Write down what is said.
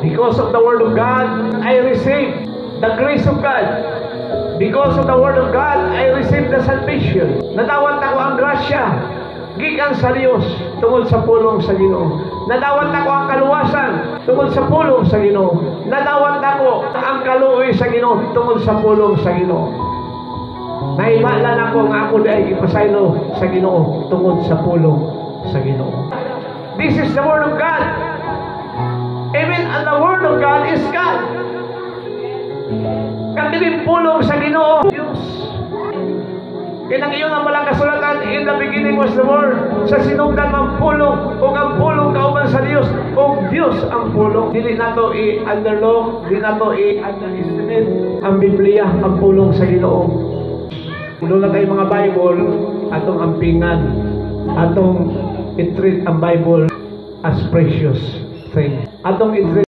Because of the Word of God, I receive the grace of God. Because of the Word of God, I receive the salvation. Nadawat ako ang grasya, gikan sa Diyos, tungod sa pulong sa Ginoo. Nadawat ako ang kaluwasan, tungod sa pulong sa Ginoo. Nadawat ako ang kaluoy sa Ginoo, tungod sa pulong sa Ginoo. Nahimalan ako nga ako ay ipasaylo sa Ginoo, tungod sa pulong sa Ginoo. This is the Word of God. Amen. And the Word of God is God. Katiling pulong sa Ginoo, Diyos. Kinang iyon ang malang kasulatan, in the beginning was the Word. Sa sinungdan ang pulong, o ang pulong kauban sa Diyos, o Diyos ang pulong. Dili na ito i-underlock, dili na ito i-underestimate. Ang Biblia, ang pulong sa Ginoo. Kung na tayo mga Bible, atong ampingan, atong i-treat ang Bible as precious thing. Atong i-treat